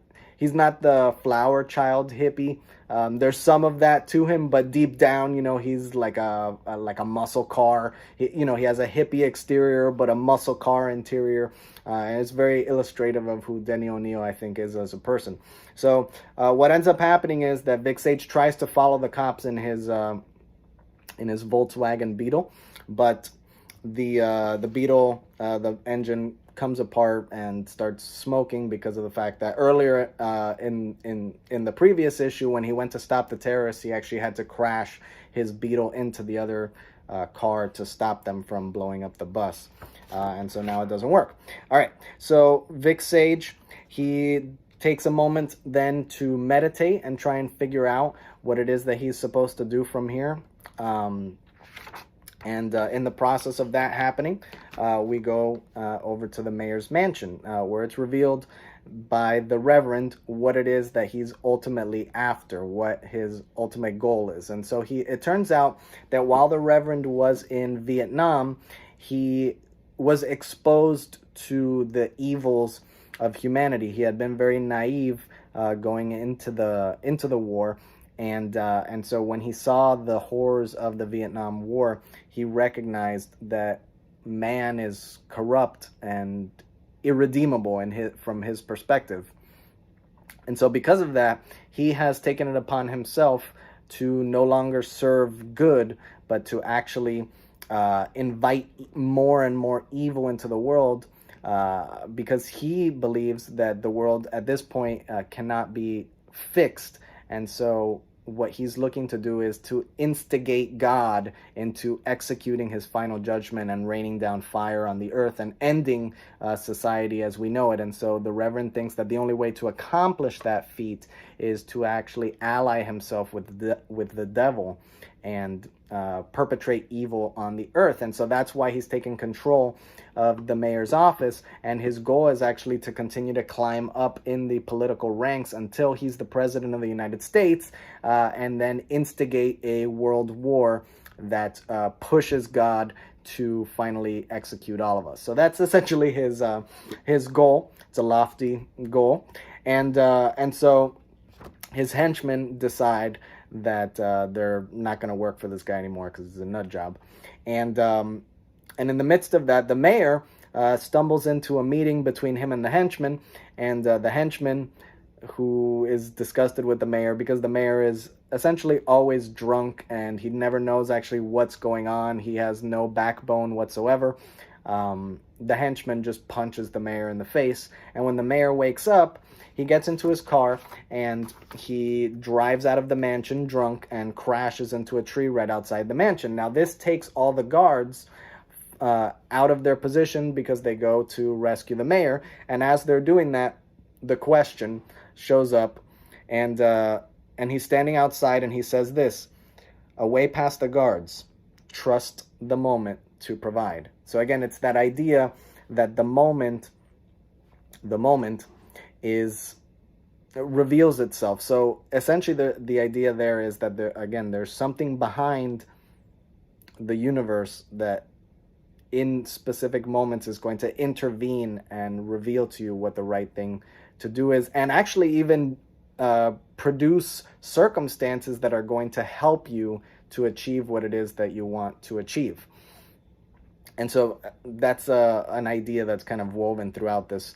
the flower child hippie. There's some of that to him, but deep down, he's like a muscle car. He has a hippie exterior, but a muscle car interior. And it's very illustrative of who Denny O'Neil, I think, is as a person. So what ends up happening is that Vic Sage tries to follow the cops in his Volkswagen Beetle, but the Beetle, the engine comes apart and starts smoking because of the fact that earlier in the previous issue, when he went to stop the terrorists, he actually had to crash his Beetle into the other car to stop them from blowing up the bus. And so now it doesn't work. All right, so Vic Sage, he takes a moment then to meditate and try and figure out what it is that he's supposed to do from here. And in the process of that happening, we go over to the mayor's mansion, where it's revealed by the Reverend what it is that he's ultimately after, what his ultimate goal is. And so it turns out that while the Reverend was in Vietnam, he was exposed to the evils of humanity. He had been very naive going into the war. And so when he saw the horrors of the Vietnam War, he recognized that man is corrupt and irredeemable from his perspective. And so because of that, he has taken it upon himself to no longer serve good, but to actually invite more and more evil into the world, because he believes that the world at this point cannot be fixed. And so what he's looking to do is to instigate God into executing his final judgment and raining down fire on the earth and ending society as we know it. And so the Reverend thinks that the only way to accomplish that feat is to actually ally himself with the devil and perpetrate evil on the earth. And so that's why he's taken control of the mayor's office, and his goal is actually to continue to climb up in the political ranks until he's the president of the United States, and then instigate a world war that pushes God to finally execute all of us. So that's essentially his goal. It's a lofty goal, and so his henchmen decide that they're not going to work for this guy anymore because it's a nut job. And in the midst of that, the mayor stumbles into a meeting between him and the henchman, and the henchman, who is disgusted with the mayor because the mayor is essentially always drunk and he never knows actually what's going on. He has no backbone whatsoever. The henchman just punches the mayor in the face, and when the mayor wakes up, he gets into his car and he drives out of the mansion drunk and crashes into a tree right outside the mansion. Now this takes all the guards out of their position because they go to rescue the mayor, and as they're doing that, the Question shows up, and he's standing outside, and he says this: "Away past the guards, trust the moment to provide." So again, it's that idea that the moment reveals itself. So essentially the idea there is that there's something behind the universe that in specific moments is going to intervene and reveal to you what the right thing to do is, and actually even produce circumstances that are going to help you to achieve what it is that you want to achieve. And so that's an idea that's kind of woven throughout this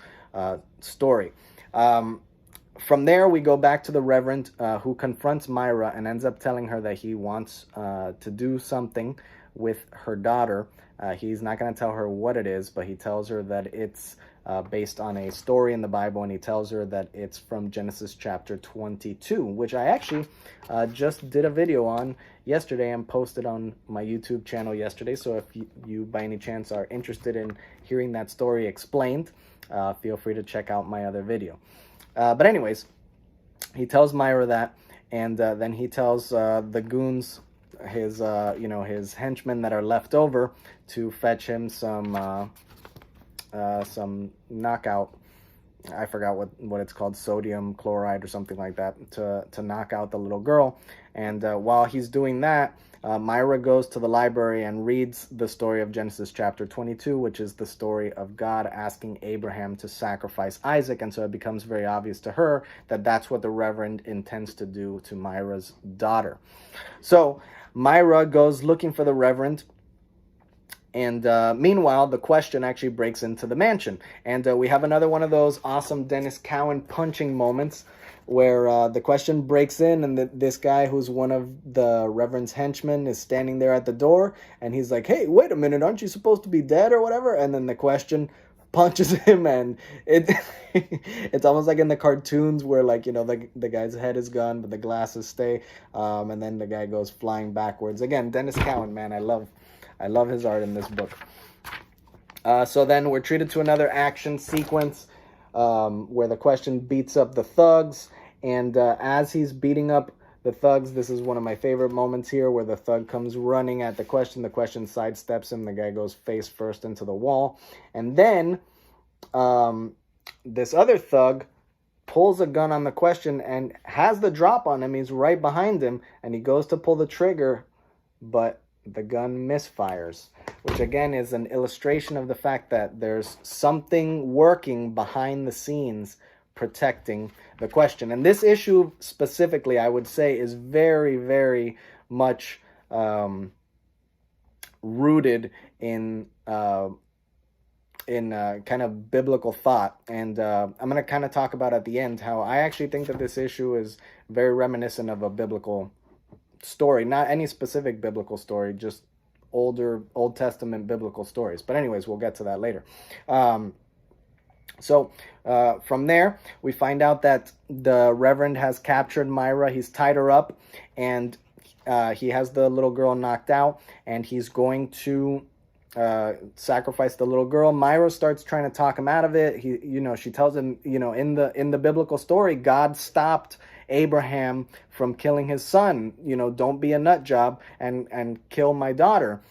story. From there, we go back to the Reverend, who confronts Myra and ends up telling her that he wants to do something with her daughter. He's not going to tell her what it is, but he tells her that it's based on a story in the Bible, and he tells her that it's from Genesis chapter 22, which I actually just did a video on yesterday and posted on my YouTube channel yesterday. So if you by any chance are interested in hearing that story explained, feel free to check out my other video. But anyways, he tells Myra that, And then he tells the goons, his his henchmen that are left over, to fetch him some knockout. I forgot what it's called, sodium chloride or something like that, to knock out the little girl. And while he's doing that, Myra goes to the library and reads the story of Genesis chapter 22, which is the story of God asking Abraham to sacrifice Isaac. And so it becomes very obvious to her that that's what the Reverend intends to do to Myra's daughter. So Myra goes looking for the Reverend. And meanwhile, the question actually breaks into the mansion. And we have another one of those awesome Dennis Cowan punching moments where the question breaks in, and this guy who's one of the Reverend's henchmen is standing there at the door, and he's like, hey, wait a minute, aren't you supposed to be dead or whatever? And then the question punches him, and it's almost like in the cartoons where, like, the guy's head is gone, but the glasses stay, and then the guy goes flying backwards. Again, Dennis Cowan, man, I love his art in this book. So then we're treated to another action sequence where the question beats up the thugs. And as he's beating up the thugs, this is one of my favorite moments here, where the thug comes running at the question. The question sidesteps him. The guy goes face first into the wall. And then this other thug pulls a gun on the question and has the drop on him. He's right behind him. And he goes to pull the trigger, but the gun misfires, which again is an illustration of the fact that there's something working behind the scenes protecting the question. And this issue specifically, I would say, is very, very much rooted in kind of biblical thought. And I'm going to kind of talk about at the end how I actually think that this issue is very reminiscent of a biblical story, not any specific biblical story, just Old Testament biblical stories. But anyways, we'll get to that later. So from there, we find out that the Reverend has captured Myra. He's tied her up, and he has the little girl knocked out, and he's going to sacrifice the little girl. Myra starts trying to talk him out of it. She tells him, in the biblical story, God stopped Abraham from killing his son. Don't be a nut job and kill my daughter,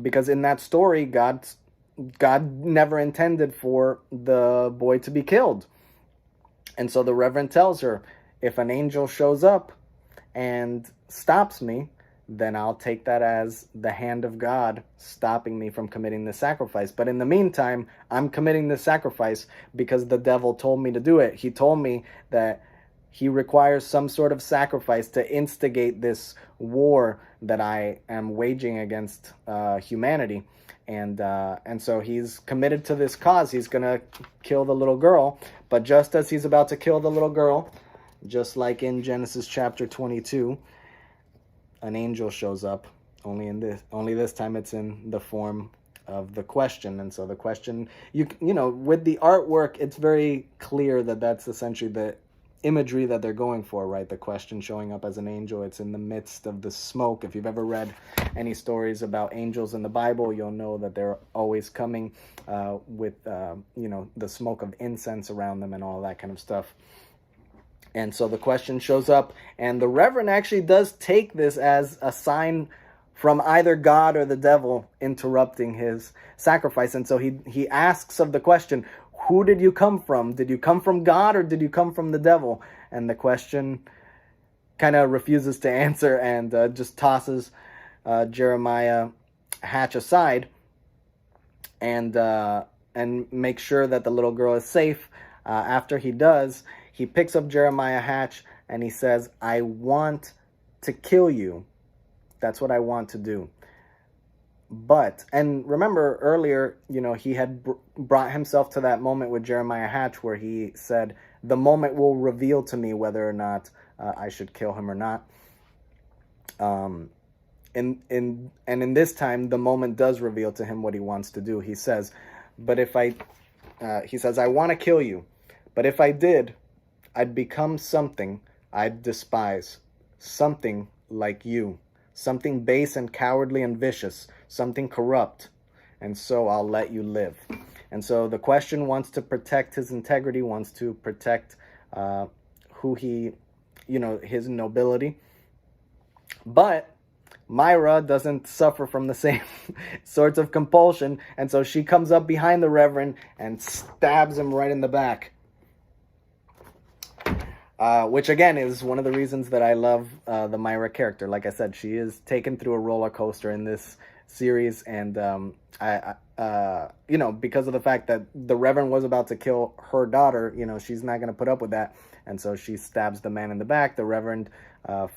because in that story, God never intended for the boy to be killed. And so the Reverend tells her, if an angel shows up and stops me, then I'll take that as the hand of God stopping me from committing the sacrifice. But in the meantime, I'm committing the sacrifice because the devil told me to do it. He told me that he requires some sort of sacrifice to instigate this war that I am waging against humanity. And so he's committed to this cause. He's going to kill the little girl. But just as he's about to kill the little girl, just like in Genesis chapter 22, an angel shows up. Only this time it's in the form of the question. And so the question, with the artwork, it's very clear that that's essentially the imagery that they're going for, right? The question showing up as an angel. It's in the midst of the smoke. If you've ever read any stories about angels in the Bible, you'll know that they're always coming with the smoke of incense around them and all that kind of stuff. And so the question shows up, and the Reverend actually does take this as a sign from either God or the devil interrupting his sacrifice. And so he asks of the question, who did you come from? Did you come from God or did you come from the devil? And the question kind of refuses to answer and just tosses Jeremiah Hatch aside and makes sure that the little girl is safe. After he does, he picks up Jeremiah Hatch and he says, I want to kill you. That's what I want to do. But, and remember earlier, he had brought himself to that moment with Jeremiah Hatch where he said, the moment will reveal to me whether or not I should kill him or not. And in this time, the moment does reveal to him what he wants to do. He says, I want to kill you. But if I did, I'd become something I'd despise. Something like you. Something base and cowardly and vicious, something corrupt, and so I'll let you live. And so the question wants to protect his integrity, wants to protect who he his nobility. But Myra doesn't suffer from the same sorts of compulsion, and so she comes up behind the Reverend and stabs him right in the back. Which again is one of the reasons that I love the Myra character. Like I said, she is taken through a roller coaster in this series, and because of the fact that the Reverend was about to kill her daughter, she's not going to put up with that, and so she stabs the man in the back. The Reverend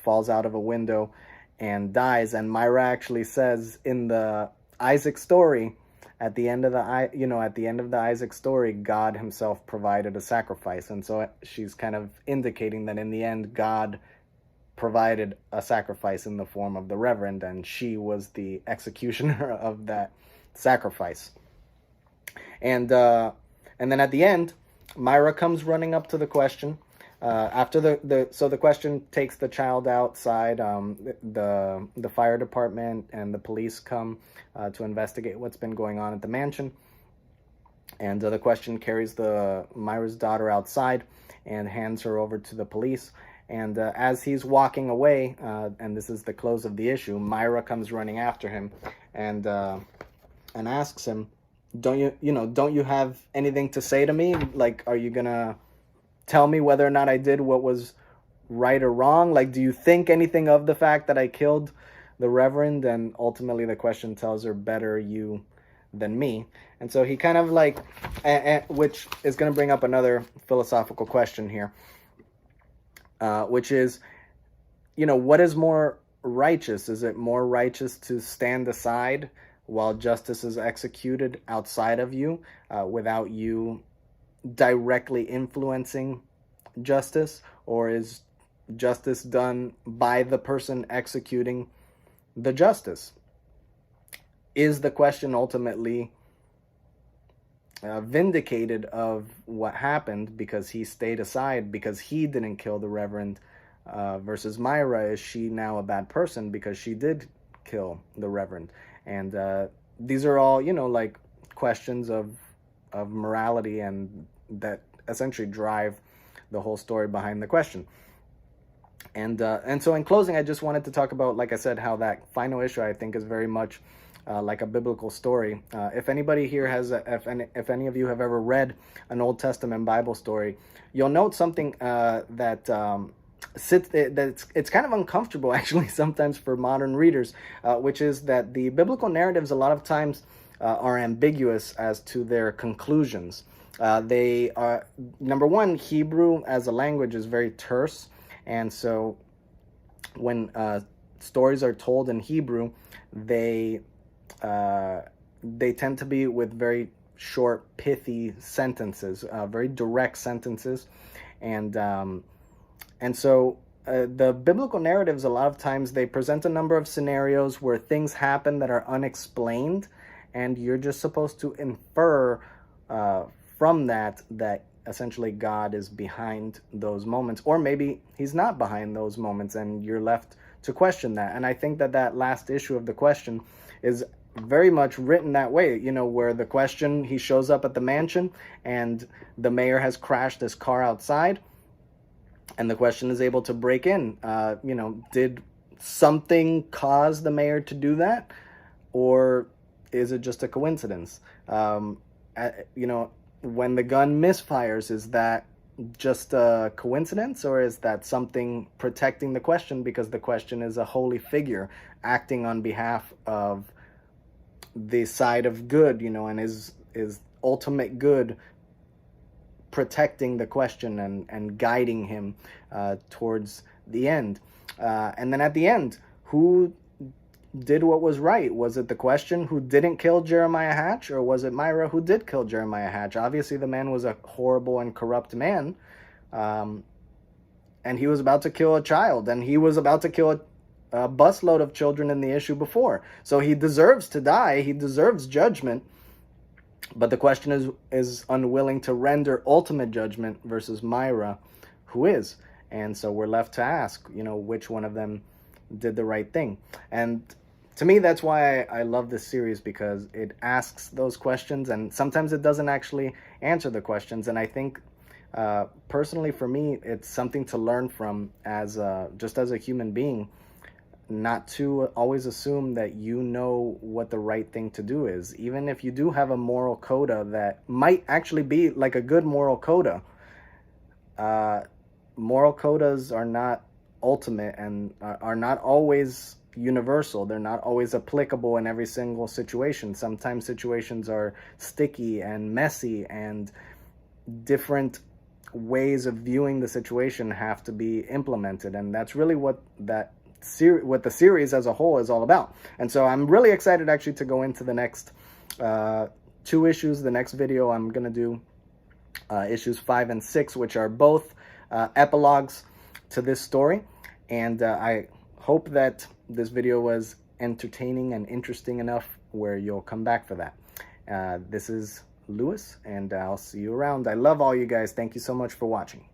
falls out of a window and dies, and Myra actually says in the Isaac story, at the end of the Isaac story, God himself provided a sacrifice. And so she's kind of indicating that in the end, God provided a sacrifice in the form of the Reverend, and she was the executioner of that sacrifice. And then at the end, Myra comes running up to the question. After the question takes the child outside. The fire department and the police come to investigate what's been going on at the mansion, and the question carries Myra's daughter outside and hands her over to the police. And as he's walking away, and this is the close of the issue, Myra comes running after him and asks him, don't you have anything to say to me? Like, are you gonna tell me whether or not I did what was right or wrong? Like, do you think anything of the fact that I killed the Reverend? And ultimately the question tells her, better you than me. And so he kind of like, which is going to bring up another philosophical question here, which is, what is more righteous? Is it more righteous to stand aside while justice is executed outside of you, without you directly influencing justice, or is justice done by the person executing the justice? Is the question ultimately vindicated of what happened because he stayed aside, because he didn't kill the Reverend, versus Myra, is she now a bad person because she did kill the Reverend? And these are all like questions of morality, and that essentially drive the whole story behind the question. And so in closing, I just wanted to talk about, like I said, how that final issue I think is very much like a biblical story. If anybody here if any of you have ever read an Old Testament Bible story, you'll note something that's kind of uncomfortable actually sometimes for modern readers, which is that the biblical narratives a lot of times are ambiguous as to their conclusions. They are, number one, Hebrew as a language is very terse, and so when stories are told in Hebrew, they tend to be with very short, pithy sentences, very direct sentences, and so the biblical narratives a lot of times they present a number of scenarios where things happen that are unexplained, and you're just supposed to infer from that essentially God is behind those moments, or maybe he's not behind those moments, and you're left to question that. And I think that last issue of the question is very much written that way, where the question, he shows up at the mansion and the mayor has crashed his car outside, and the question is able to break in. Did something cause the mayor to do that, or is it just a coincidence? When the gun misfires, is that just a coincidence, or is that something protecting the question because the question is a holy figure acting on behalf of the side of good, and is ultimate good protecting the question and guiding him towards the end? And then at the end, who did what was right? Was it the question who didn't kill Jeremiah Hatch, or was it Myra who did kill Jeremiah Hatch? Obviously, the man was a horrible and corrupt man, and he was about to kill a child, and he was about to kill a busload of children in the issue before. So he deserves to die. He deserves judgment. But the question is unwilling to render ultimate judgment versus Myra, who is. And so we're left to ask, which one of them did the right thing. And to me, that's why I love this series, because it asks those questions, and sometimes it doesn't actually answer the questions. And I think Personally, for me, it's something to learn from as just as a human being, not to always assume that you know what the right thing to do is. Even if you do have a moral coda that might actually be like a good moral coda, moral codas are not ultimate and are not always universal. They're not always applicable in every single situation. Sometimes situations are sticky and messy, and different ways of viewing the situation have to be implemented, and that's really what what the series as a whole is all about. And so I'm really excited actually to go into the next 2 issues. The next video I'm gonna do issues 5 and 6, which are both epilogues to this story. And I hope that this video was entertaining and interesting enough where you'll come back for that. This is Lewis, and I'll see you around. I love all you guys. Thank you so much for watching.